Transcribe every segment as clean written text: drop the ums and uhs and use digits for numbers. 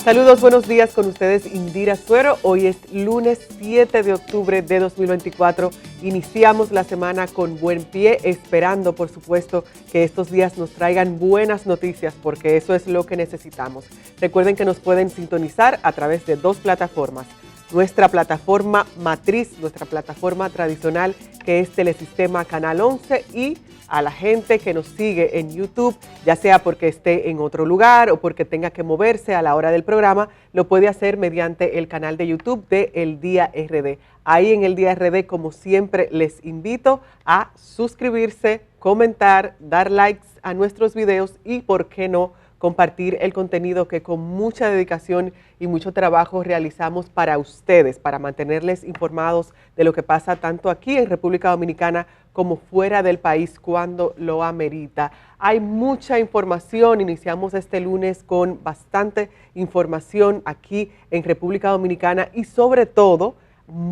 Saludos, buenos días, con ustedes Indira Suero. Hoy es lunes 7 de octubre de 2024. Iniciamos la semana con buen pie, esperando, por supuesto, que estos días nos traigan buenas noticias, porque eso es lo que necesitamos. Recuerden que nos pueden sintonizar a través de dos plataformas. Nuestra plataforma matriz, nuestra plataforma tradicional, que es Telesistema Canal 11, y a la gente que nos sigue en YouTube, ya sea porque esté en otro lugar o porque tenga que moverse a la hora del programa, lo puede hacer mediante el canal de YouTube de El Día RD. Ahí en El Día RD, como siempre, les invito a suscribirse, comentar, dar likes a nuestros videos y, ¿por qué no?, compartir el contenido que con mucha dedicación y mucho trabajo realizamos para ustedes, para mantenerles informados de lo que pasa tanto aquí en República Dominicana como fuera del país cuando lo amerita. Hay mucha información, iniciamos este lunes con bastante información aquí en República Dominicana y sobre todo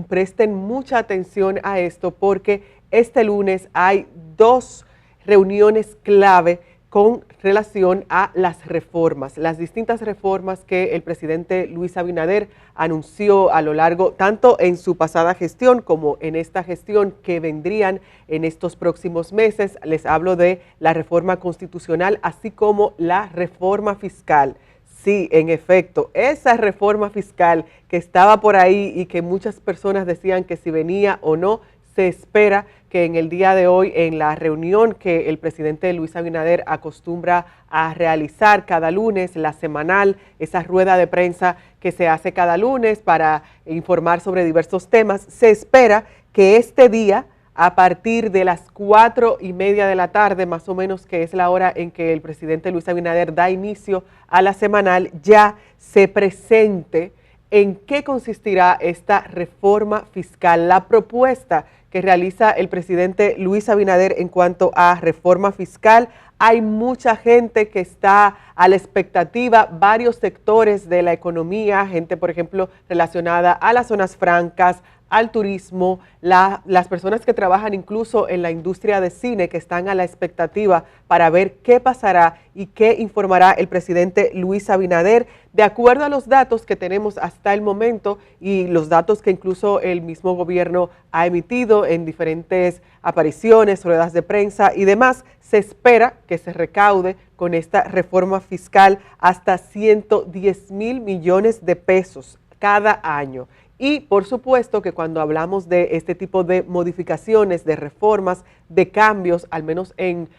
presten mucha atención a esto porque este lunes hay dos reuniones clave con relación a las reformas, las distintas reformas que el presidente Luis Abinader anunció a lo largo, tanto en su pasada gestión como en esta gestión que vendrían en estos próximos meses. Les hablo de la reforma constitucional, así como la reforma fiscal. Sí, en efecto, esa reforma fiscal que estaba por ahí y que muchas personas decían que si venía o no, se espera que en el día de hoy, en la reunión que el presidente Luis Abinader acostumbra a realizar cada lunes, la semanal, esa rueda de prensa que se hace cada lunes para informar sobre diversos temas, se espera que este día, a partir de las 4:30 de la tarde, más o menos, que es la hora en que el presidente Luis Abinader da inicio a la semanal, ya se presente en qué consistirá esta reforma fiscal, la propuesta que realiza el presidente Luis Abinader en cuanto a reforma fiscal. Hay mucha gente que está a la expectativa, varios sectores de la economía, gente, por ejemplo, relacionada a las zonas francas, al turismo, las personas que trabajan incluso en la industria de cine, que están a la expectativa para ver qué pasará y qué informará el presidente Luis Abinader, de acuerdo a los datos que tenemos hasta el momento y los datos que incluso el mismo gobierno ha emitido en diferentes apariciones, ruedas de prensa y demás. Se espera que se recaude con esta reforma fiscal hasta 110,000 millones de pesos cada año. Y por supuesto que cuando hablamos de este tipo de modificaciones, de reformas, de cambios, al menos en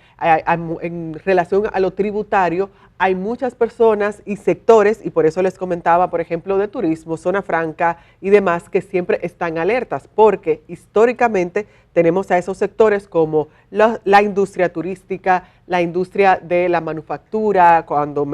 relación a lo tributario, hay muchas personas y sectores, y por eso les comentaba, por ejemplo, de turismo, zona franca y demás, que siempre están alertas, porque históricamente tenemos a esos sectores como la industria turística, la industria de la manufactura, cuando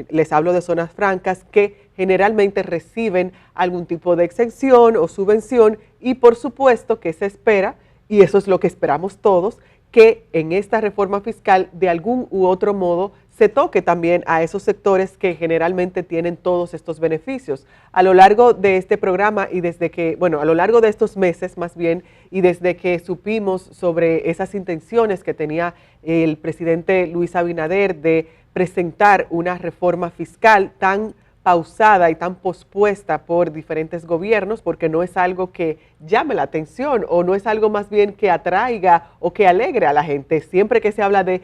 les hablo de zonas francas, que generalmente reciben algún tipo de exención o subvención, y por supuesto que se espera, y eso es lo que esperamos todos, que en esta reforma fiscal de algún u otro modo se toque también a esos sectores que generalmente tienen todos estos beneficios. A lo largo de este programa y a lo largo de estos meses más bien, y desde que supimos sobre esas intenciones que tenía el presidente Luis Abinader de presentar una reforma fiscal tan pausada y tan pospuesta por diferentes gobiernos, porque no es algo que llame la atención o no es algo más bien que atraiga o que alegre a la gente. Siempre que se habla de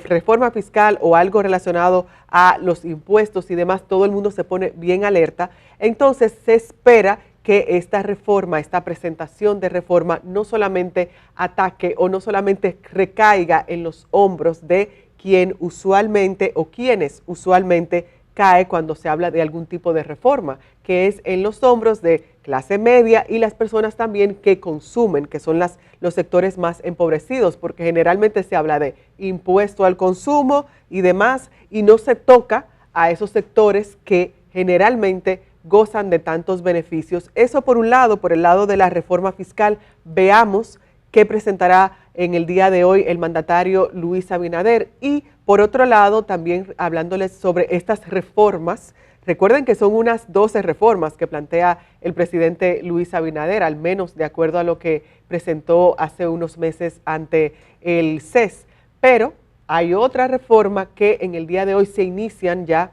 reforma fiscal o algo relacionado a los impuestos y demás, todo el mundo se pone bien alerta. Entonces se espera que esta reforma, esta presentación de reforma, no solamente ataque o no solamente recaiga en los hombros de quien usualmente o quienes usualmente cae cuando se habla de algún tipo de reforma, que es en los hombros de clase media y las personas también que consumen, que son los sectores más empobrecidos, porque generalmente se habla de impuesto al consumo y demás, y no se toca a esos sectores que generalmente gozan de tantos beneficios. Eso por un lado, por el lado de la reforma fiscal. Veamos qué presentará en el día de hoy el mandatario Luis Abinader, y por otro lado también hablándoles sobre estas reformas. Recuerden que son unas 12 reformas que plantea el presidente Luis Abinader, al menos de acuerdo a lo que presentó hace unos meses ante el CES, pero hay otra reforma que en el día de hoy se inician ya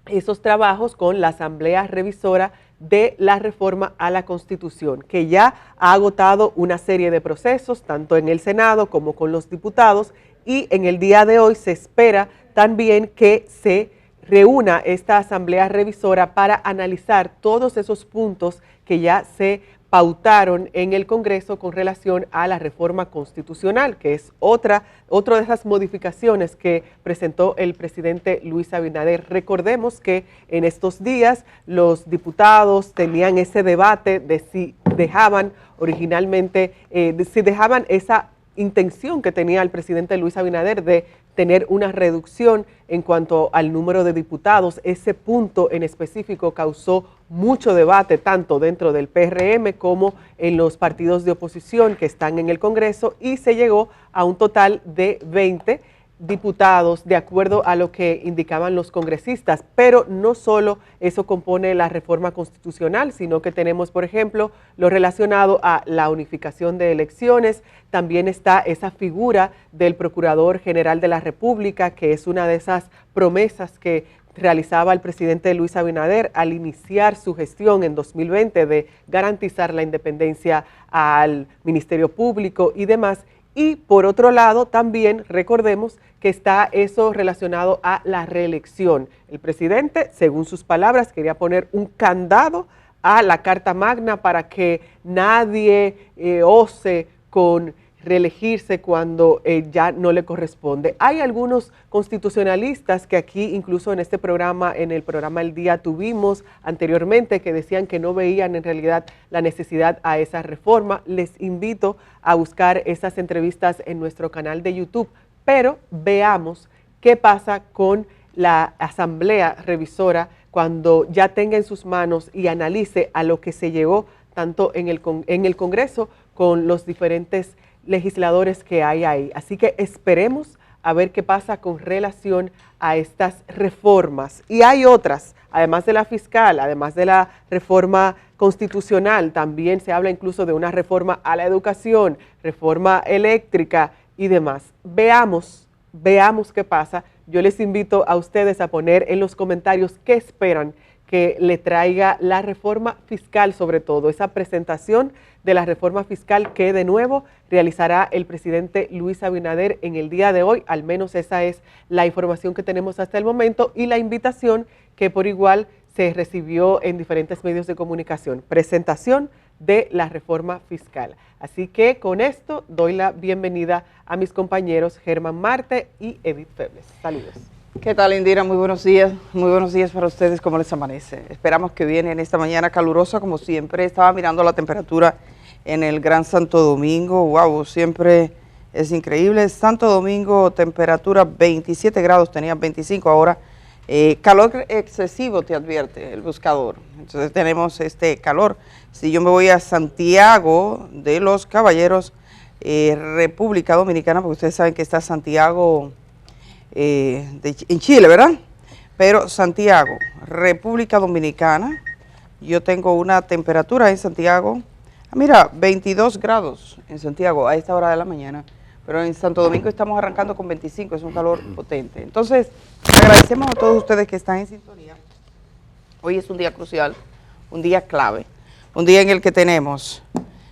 esos trabajos con la Asamblea Revisora de la reforma a la Constitución, que ya ha agotado una serie de procesos, tanto en el Senado como con los diputados, y en el día de hoy se espera también que se reúna esta Asamblea Revisora para analizar todos esos puntos que ya se pautaron en el Congreso con relación a la reforma constitucional, que es otra de esas modificaciones que presentó el presidente Luis Abinader. Recordemos que en estos días los diputados tenían ese debate de si dejaban originalmente, si dejaban esa intención que tenía el presidente Luis Abinader de tener una reducción en cuanto al número de diputados. Ese punto en específico causó mucho debate tanto dentro del PRM como en los partidos de oposición que están en el Congreso, y se llegó a un total de 20 diputados de acuerdo a lo que indicaban los congresistas. Pero no solo eso compone la reforma constitucional, sino que tenemos, por ejemplo, lo relacionado a la unificación de elecciones. También está esa figura del Procurador General de la República, que es una de esas promesas que realizaba el presidente Luis Abinader al iniciar su gestión en 2020 de garantizar la independencia al Ministerio Público y demás. Y por otro lado, también recordemos que está eso relacionado a la reelección. El presidente, según sus palabras, quería poner un candado a la Carta Magna para que nadie ose con reelegirse cuando ya no le corresponde. Hay algunos constitucionalistas que aquí, incluso en este programa, en el programa El Día, tuvimos anteriormente, que decían que no veían en realidad la necesidad a esa reforma. Les invito a buscar esas entrevistas en nuestro canal de YouTube, pero veamos qué pasa con la Asamblea Revisora cuando ya tenga en sus manos y analice a lo que se llegó tanto en el Congreso con los diferentes legisladores que hay ahí. Así que esperemos a ver qué pasa con relación a estas reformas. Y hay otras, además de la fiscal, además de la reforma constitucional, también se habla incluso de una reforma a la educación, reforma eléctrica y demás. Veamos qué pasa. Yo les invito a ustedes a poner en los comentarios qué esperan que le traiga la reforma fiscal, sobre todo esa presentación de la reforma fiscal que de nuevo realizará el presidente Luis Abinader en el día de hoy. Al menos esa es la información que tenemos hasta el momento y la invitación que por igual se recibió en diferentes medios de comunicación. Presentación de la reforma fiscal. Así que con esto doy la bienvenida a mis compañeros Germán Marte y Edith Febles. Saludos. ¿Qué tal, Indira? Muy buenos días para ustedes. ¿Cómo les amanece? Esperamos que viene en esta mañana calurosa, como siempre. Estaba mirando la temperatura en el Gran Santo Domingo. Wow, siempre es increíble. Santo Domingo, temperatura 27 grados, tenía 25 ahora. Calor excesivo, te advierte el buscador. Entonces tenemos este calor. Si yo me voy a Santiago de los Caballeros, República Dominicana, porque ustedes saben que está Santiago en Chile, ¿verdad? Pero Santiago, República Dominicana, yo tengo una temperatura en Santiago, mira, 22 grados en Santiago a esta hora de la mañana, pero en Santo Domingo estamos arrancando con 25, es un calor potente. Entonces, agradecemos a todos ustedes que están en sintonía. Hoy es un día crucial, un día clave, un día en el que tenemos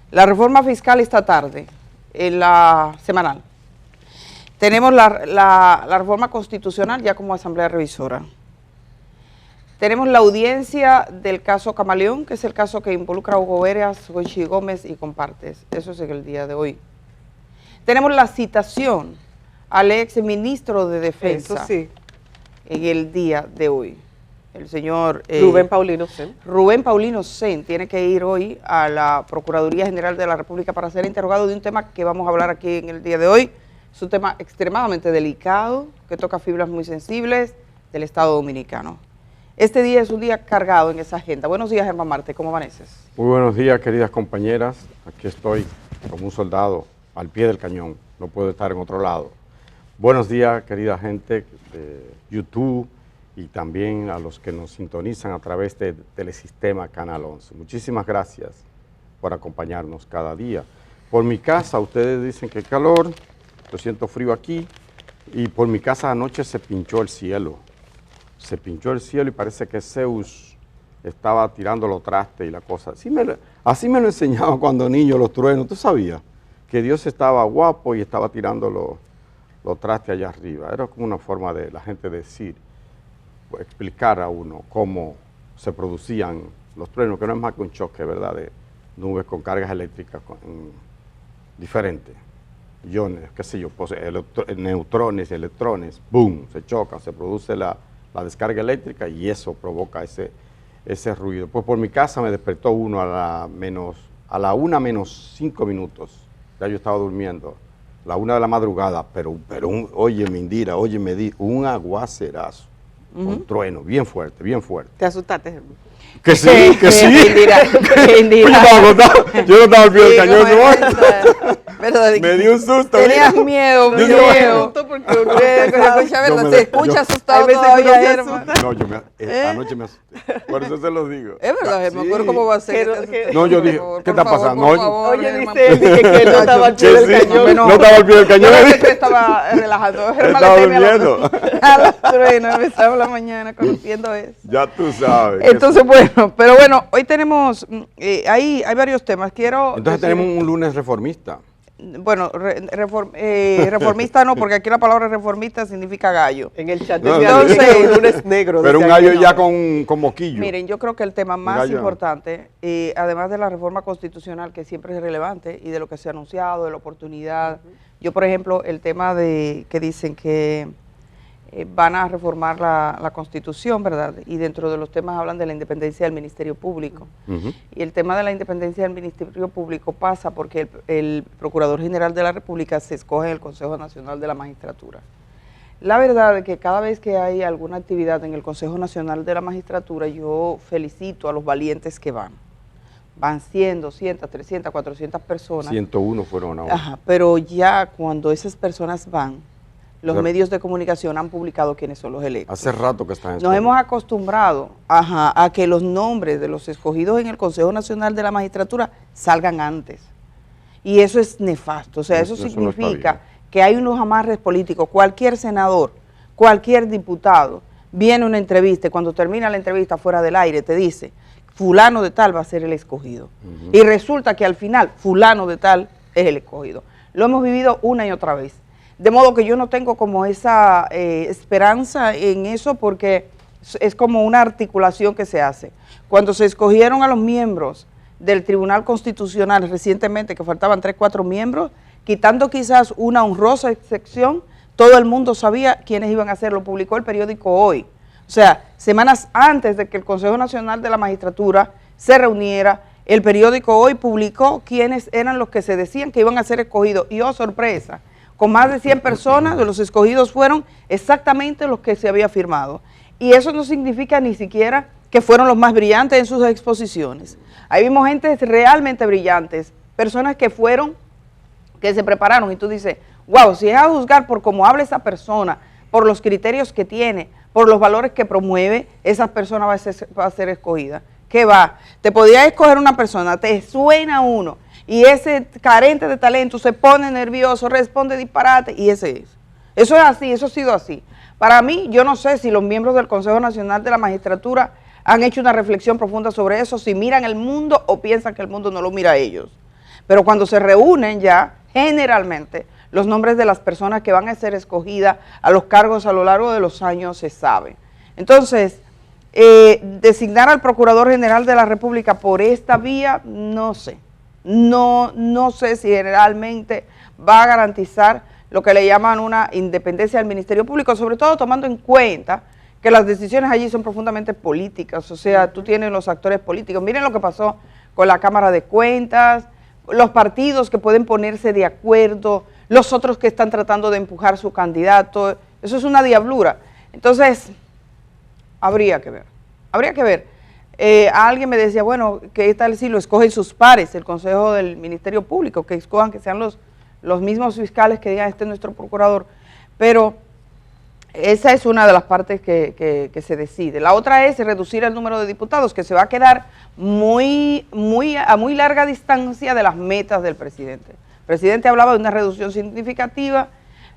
la reforma fiscal esta tarde, en la semanal. Tenemos la reforma constitucional ya como Asamblea Revisora. Tenemos la audiencia del caso Camaleón, que es el caso que involucra a Hugo Veras, Jochi Gómez y Compartes. Eso es en el día de hoy. Tenemos la citación al ex ministro de Defensa. Eso sí. En el día de hoy. El señor Rubén Paulino Sen. Rubén Paulino Sen tiene que ir hoy a la Procuraduría General de la República para ser interrogado de un tema que vamos a hablar aquí en el día de hoy. Es un tema extremadamente delicado, que toca fibras muy sensibles del Estado Dominicano. Este día es un día cargado en esa agenda. Buenos días, Germán Marte, ¿cómo amaneces? Muy buenos días, queridas compañeras. Aquí estoy como un soldado al pie del cañón, no puedo estar en otro lado. Buenos días, querida gente de YouTube y también a los que nos sintonizan a través de Telesistema Canal 11. Muchísimas gracias por acompañarnos cada día. Por mi casa, ustedes dicen que calor, yo siento frío aquí, y por mi casa anoche se pinchó el cielo. O se pinchó el cielo y parece que Zeus estaba tirando los trastes y la cosa. Así me lo enseñaba cuando niño los truenos, ¿tú sabías? Que Dios estaba guapo y estaba tirando los trastes allá arriba. Era como una forma de la gente decir, explicar a uno cómo se producían los truenos, que no es más que un choque, ¿verdad?, de nubes con cargas eléctricas diferentes, iones, qué sé yo, pues, neutrones, electrones, boom, se chocan, se produce la descarga eléctrica y eso provoca ese ruido. Pues por mi casa me despertó uno a la 1 menos 5 minutos, ya yo estaba durmiendo, la 1 de la madrugada, pero óyeme Indira, óyeme, un aguacerazo, un trueno, bien fuerte, bien fuerte. ¿Te asustaste, Germán? Que sí, que sí. Indira. Yo no estaba al pie del cañón. Me dio un susto. Tenías miedo, miedo. Porque uno se escucha asustado todavía, Germán. No, anoche me asusté. Por eso se lo digo. Es verdad, Germán, pero ¿cómo va a ser? No, yo dije, ¿qué está pasando? Oye, dice él que él no estaba al pie del cañón. No estaba al pie del cañón. Yo estaba relajando. Estaba durmiendo. A las truenas, empezaba la mañana conociendo eso. Ya tú sabes. Entonces, bueno, pero bueno, hoy tenemos, hay varios temas. Entonces tenemos un lunes reformista. Bueno, reformista no, porque aquí la palabra reformista significa gallo. En el chat No, decía entonces, un lunes negro. Pero un decía gallo que no. ya con moquillo. Miren, yo creo que el tema más gallo. importante, además de la reforma constitucional, que siempre es relevante, y de lo que se ha anunciado, de la oportunidad, yo, por ejemplo, el tema de que dicen que van a reformar la Constitución, ¿verdad? Y dentro de los temas hablan de la independencia del Ministerio Público. Y el tema de la independencia del Ministerio Público pasa porque el Procurador General de la República se escoge en el Consejo Nacional de la Magistratura. La verdad es que cada vez que hay alguna actividad en el Consejo Nacional de la Magistratura, yo felicito a los valientes que van. Van 100, 200, 300, 400 personas. 101 fueron ahora. Ajá, pero ya cuando esas personas van, los medios de comunicación han publicado quiénes son los electos. Hace rato que están en Nos hemos acostumbrado a que los nombres de los escogidos en el Consejo Nacional de la Magistratura salgan antes. Y eso es nefasto. O sea, eso significa que hay unos amarres políticos. Cualquier senador, cualquier diputado, viene a una entrevista y cuando termina la entrevista fuera del aire te dice, fulano de tal va a ser el escogido. Y resulta que al final, fulano de tal es el escogido. Lo hemos vivido una y otra vez. De modo que yo no tengo como esa esperanza en eso porque es como una articulación que se hace. Cuando se escogieron a los miembros del Tribunal Constitucional recientemente, que faltaban 3, 4 miembros, quitando quizás una honrosa excepción, todo el mundo sabía quiénes iban a ser, lo publicó el periódico Hoy. O sea, semanas antes de que el Consejo Nacional de la Magistratura se reuniera, el periódico Hoy publicó quiénes eran los que se decían que iban a ser escogidos. Y oh, sorpresa, con más de 100 personas, de los escogidos fueron exactamente los que se había firmado. Y eso no significa ni siquiera que fueron los más brillantes en sus exposiciones. Ahí vimos gente realmente brillantes, personas que se prepararon y tú dices, wow, si es a juzgar por cómo habla esa persona, por los criterios que tiene, por los valores que promueve, esa persona va a ser escogida. ¿Qué va? Te podía escoger una persona, te suena uno, y ese carente de talento se pone nervioso, responde disparate, y ese es. Eso es así, eso ha sido así. Para mí, yo no sé si los miembros del Consejo Nacional de la Magistratura han hecho una reflexión profunda sobre eso, si miran el mundo o piensan que el mundo no lo mira a ellos. Pero cuando se reúnen ya, generalmente, los nombres de las personas que van a ser escogidas a los cargos a lo largo de los años se saben. Entonces, designar al Procurador General de la República por esta vía, no sé. No sé si generalmente va a garantizar lo que le llaman una independencia del Ministerio Público, sobre todo tomando en cuenta que las decisiones allí son profundamente políticas, o sea, tú tienes los actores políticos. Miren lo que pasó con la Cámara de Cuentas, los partidos que pueden ponerse de acuerdo, los otros que están tratando de empujar su candidato, eso es una diablura. Entonces, habría que ver. Alguien me decía, bueno, ¿qué tal si lo escogen sus pares, el Consejo del Ministerio Público, que escojan, que sean los mismos fiscales que digan, este es nuestro procurador? Pero esa es una de las partes que se decide. La otra es reducir el número de diputados, que se va a quedar a muy larga distancia de las metas del presidente. El presidente hablaba de una reducción significativa,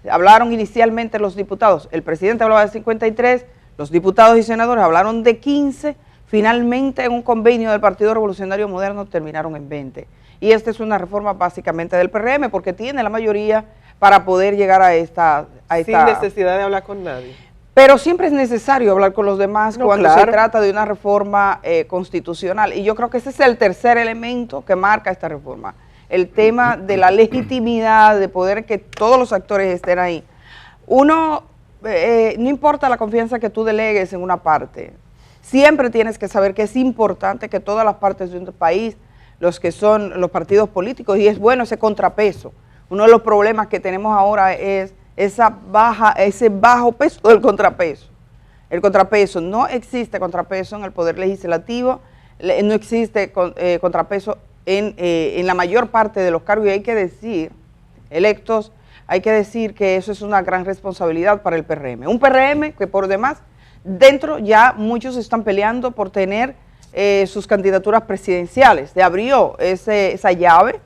hablaron inicialmente los diputados, el presidente hablaba de 53, Los diputados y senadores hablaron de 15, finalmente en un convenio del Partido Revolucionario Moderno terminaron en 20. Y esta es una reforma básicamente del PRM porque tiene la mayoría para poder llegar a esta... Sin necesidad de hablar con nadie. Pero siempre es necesario hablar con los demás cuando claro, se trata de una reforma constitucional. Y yo creo que ese es el tercer elemento que marca esta reforma. El tema de la legitimidad, de poder que todos los actores estén ahí. Uno, no importa la confianza que tú delegues en una parte, siempre tienes que saber que es importante que todas las partes de un país, los que son los partidos políticos, y es bueno ese contrapeso. Uno de los problemas que tenemos ahora es ese bajo peso del contrapeso. El contrapeso, no existe contrapeso en el Poder Legislativo, no existe contrapeso en la mayor parte de los cargos, y hay que decir, electos, hay que decir que eso es una gran responsabilidad para el PRM. Un PRM que por demás, dentro ya muchos están peleando por tener sus candidaturas presidenciales. Se abrió esa llave.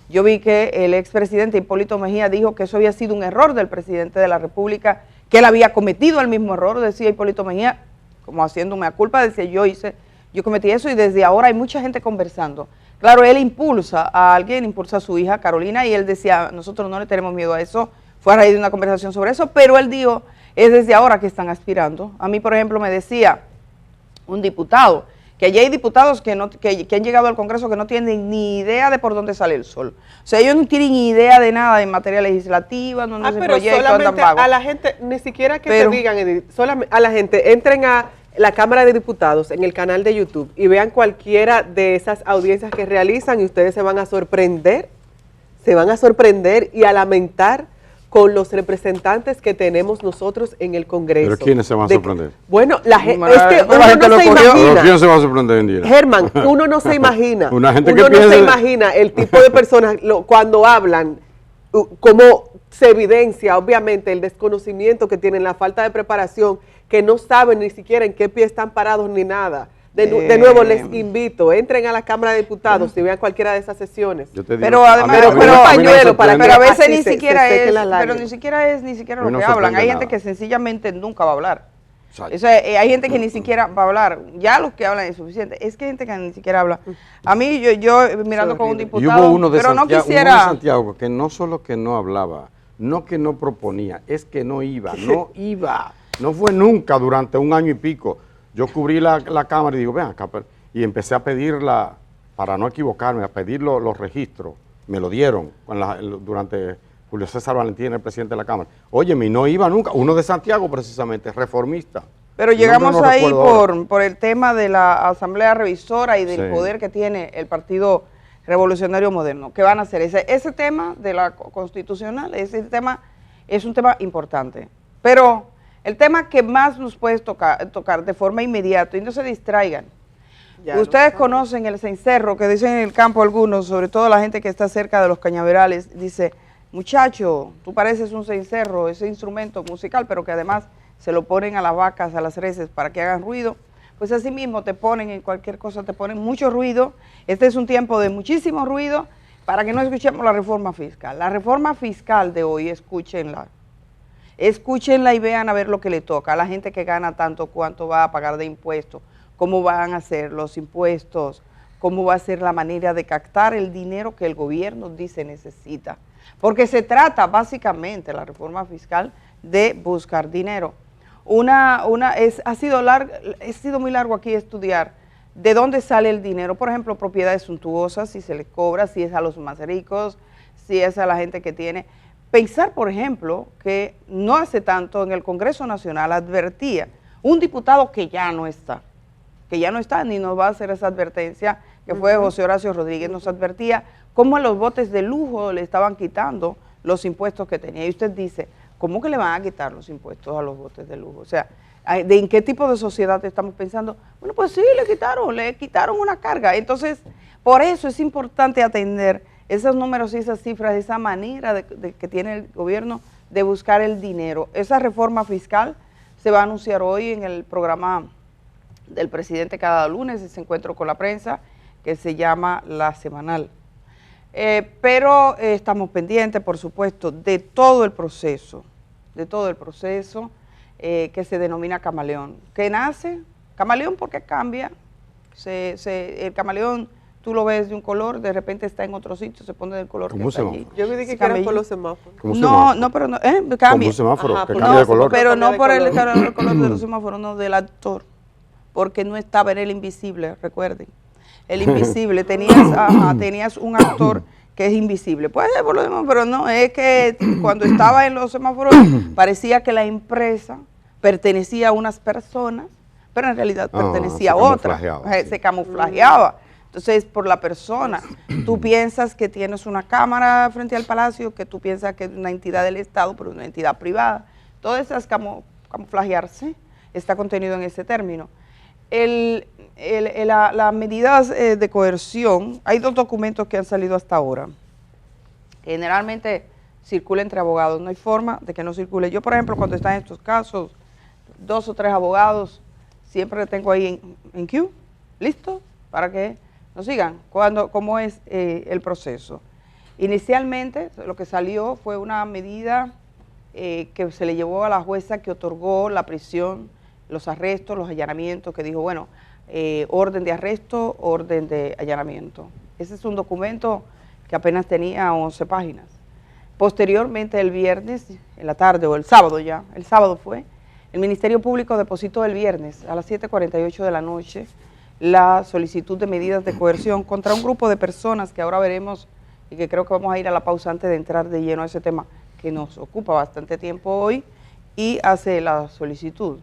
Yo vi que el expresidente Hipólito Mejía dijo que eso había sido un error del presidente de la República, que él había cometido el mismo error, decía Hipólito Mejía, como haciéndome a culpa, decía yo cometí eso, y desde ahora hay mucha gente conversando. Claro, él impulsa a alguien, impulsa a su hija Carolina, y él decía, nosotros no le tenemos miedo a eso, fue a raíz de una conversación sobre eso, pero él dijo, es desde ahora que están aspirando. A mí, por ejemplo, me decía un diputado, que allí hay diputados que han llegado al Congreso que no tienen ni idea de por dónde sale el sol. O sea, ellos no tienen idea de nada en materia legislativa, no hacen pero proyectos, solamente a la gente, ni siquiera que te digan, Edith, solamente a la gente, entren a la Cámara de Diputados en el canal de YouTube y vean cualquiera de esas audiencias que realizan y ustedes se van a sorprender y a lamentar con los representantes que tenemos nosotros en el Congreso. ¿Pero quiénes se van a sorprender? Bueno, es que uno no se imagina. ¿Quién se va a sorprender, Indira? Germán, uno no se imagina. Una gente uno que no se imagina el tipo de personas cuando hablan, cómo se evidencia, obviamente, el desconocimiento que tienen, la falta de preparación, que no saben ni siquiera en qué pie están parados ni nada. De nuevo les invito, entren a la Cámara de Diputados y vean cualquiera de esas sesiones. Yo te digo, pero además, pero a veces ni siquiera es lo que hablan. Hay gente que sencillamente nunca va a hablar. O sea, hay gente que ni siquiera va a hablar. Ya los que hablan es suficiente. Es que hay gente que ni siquiera habla. A mí, yo mirando con un diputado, hubo uno de pero Santiago, no quisiera... uno de Santiago que no solo que no hablaba, no que no proponía, es que no iba. No fue nunca durante un año y pico. Yo cubrí la cámara y digo, ven acá, y empecé a pedirla, para no equivocarme, a pedir los registros. Me lo dieron durante Julio César Valentín, el presidente de la Cámara. Óyeme, no iba nunca. Uno de Santiago, precisamente, reformista. Pero llegamos ahí por el tema de la Asamblea Revisora y del poder que tiene el Partido Revolucionario Moderno. ¿Qué van a hacer? Ese tema de la constitucional, ese tema es un tema importante. Pero el tema que más nos puede tocar de forma inmediata, y no se distraigan. Ustedes conocen el cencerro que dicen en el campo algunos, sobre todo la gente que está cerca de los cañaverales, dice, muchacho, tú pareces un cencerro, ese instrumento musical, pero que además se lo ponen a las vacas, a las reses para que hagan ruido. Pues así mismo te ponen en cualquier cosa, te ponen mucho ruido. Este es un tiempo de muchísimo ruido para que no escuchemos la reforma fiscal. La reforma fiscal de hoy, escúchenla y vean a ver lo que le toca a la gente que gana tanto, cuánto va a pagar de impuestos, cómo van a ser los impuestos, cómo va a ser la manera de captar el dinero que el gobierno dice necesita. Porque se trata básicamente la reforma fiscal de buscar dinero. Ha sido muy largo aquí estudiar de dónde sale el dinero, por ejemplo, propiedades suntuosas, si se les cobra, si es a los más ricos, si es a la gente que tiene. Pensar, por ejemplo, que no hace tanto en el Congreso Nacional advertía un diputado que ya no está ni nos va a hacer esa advertencia, que fue José Horacio Rodríguez, nos advertía cómo a los botes de lujo le estaban quitando los impuestos que tenía. Y usted dice, ¿cómo que le van a quitar los impuestos a los botes de lujo? O sea, ¿en qué tipo de sociedad estamos pensando? Bueno, pues sí, le quitaron una carga. Entonces, por eso es importante atender esos números y esas cifras, esa manera que tiene el gobierno de buscar el dinero. Esa reforma fiscal se va a anunciar hoy en el programa del presidente cada lunes, ese encuentro con la prensa, que se llama La Semanal. Pero estamos pendientes, por supuesto, de todo el proceso, que se denomina camaleón, que nace, camaleón porque cambia, el camaleón tú lo ves de un color, de repente está en otro sitio, se pone del color que está allí. Yo me dije que era por los semáforos. No, pero no, cambia. Como un semáforo, Ajá, que no, cambia de color. Pero no por el color de los semáforos, no, del actor, porque no estaba en el invisible, recuerden. El invisible, tenías un actor que es invisible. Puede ser por lo demás, pero no, es que cuando estaba en los semáforos parecía que la empresa pertenecía a unas personas, pero en realidad pertenecía a otras. Se camuflajeaba. Entonces, por la persona, tú piensas que tienes una cámara frente al palacio, que tú piensas que es una entidad del Estado, pero una entidad privada. Todo eso es camuflajearse, está contenido en ese término. Las medidas de coerción, hay 2 documentos que han salido hasta ahora. Generalmente circula entre abogados, no hay forma de que no circule. Yo, por ejemplo, cuando están en estos casos, 2 o 3 abogados, siempre tengo ahí en queue, listo, para que nos sigan cómo es el proceso. Inicialmente, lo que salió fue una medida que se le llevó a la jueza que otorgó la prisión, los arrestos, los allanamientos, que dijo, bueno, orden de arresto, orden de allanamiento. Ese es un documento que apenas tenía 11 páginas. Posteriormente, el viernes, en la tarde, o el sábado ya, el sábado fue, el Ministerio Público depositó el viernes a las 7:48 de la noche la solicitud de medidas de coerción contra un grupo de personas que ahora veremos y que creo que vamos a ir a la pausa antes de entrar de lleno a ese tema que nos ocupa bastante tiempo hoy, y hace la solicitud.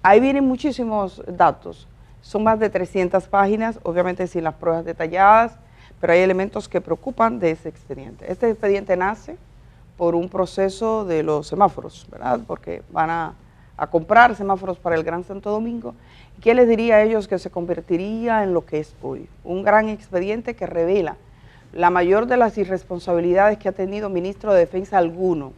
Ahí vienen muchísimos datos, son más de 300 páginas, obviamente sin las pruebas detalladas, pero hay elementos que preocupan de ese expediente. Este expediente nace por un proceso de los semáforos, ¿verdad? Porque van a comprar semáforos para el Gran Santo Domingo. ¿Qué les diría a ellos que se convertiría en lo que es hoy? Un gran expediente que revela la mayor de las irresponsabilidades que ha tenido ministro de Defensa alguno.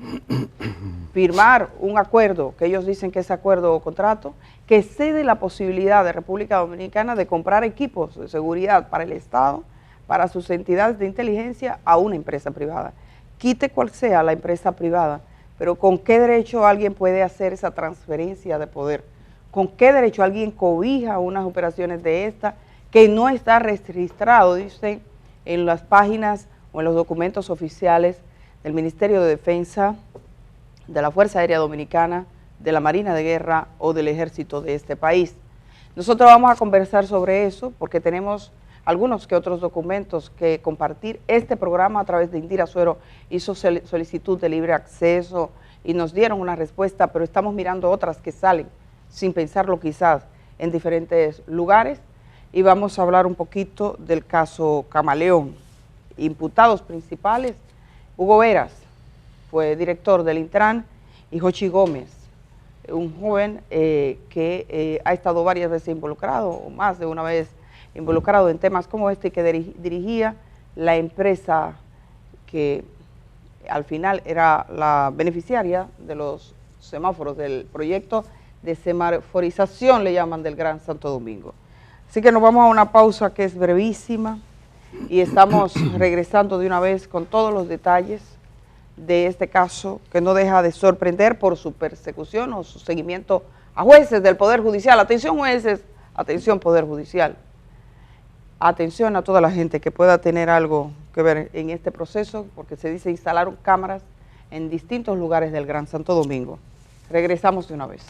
Firmar un acuerdo, que ellos dicen que es acuerdo o contrato, que cede la posibilidad de República Dominicana de comprar equipos de seguridad para el Estado, para sus entidades de inteligencia, a una empresa privada. Quite cual sea la empresa privada, pero ¿con qué derecho alguien puede hacer esa transferencia de poder? ¿Con qué derecho alguien cobija unas operaciones de esta que no está registrado, dice, en las páginas o en los documentos oficiales del Ministerio de Defensa, de la Fuerza Aérea Dominicana, de la Marina de Guerra o del Ejército de este país? Nosotros vamos a conversar sobre eso porque tenemos algunos que otros documentos que compartir. Este programa a través de Indira Suero hizo solicitud de libre acceso y nos dieron una respuesta, pero estamos mirando otras que salen sin pensarlo quizás en diferentes lugares, y vamos a hablar un poquito del caso Camaleón. Imputados principales, Hugo Veras, fue director del Intran, y Jochi Gómez, un joven que ha estado varias veces involucrado, o más de una vez involucrado en temas como este, que dirigía la empresa que al final era la beneficiaria de los semáforos del proyecto de semaforización, le llaman, del Gran Santo Domingo. Así que nos vamos a una pausa que es brevísima y estamos regresando de una vez con todos los detalles de este caso, que no deja de sorprender por su persecución o su seguimiento a jueces del Poder Judicial. Atención jueces, atención Poder Judicial, atención a toda la gente que pueda tener algo que ver en este proceso, porque se dice instalaron cámaras en distintos lugares del Gran Santo Domingo. Regresamos de una vez.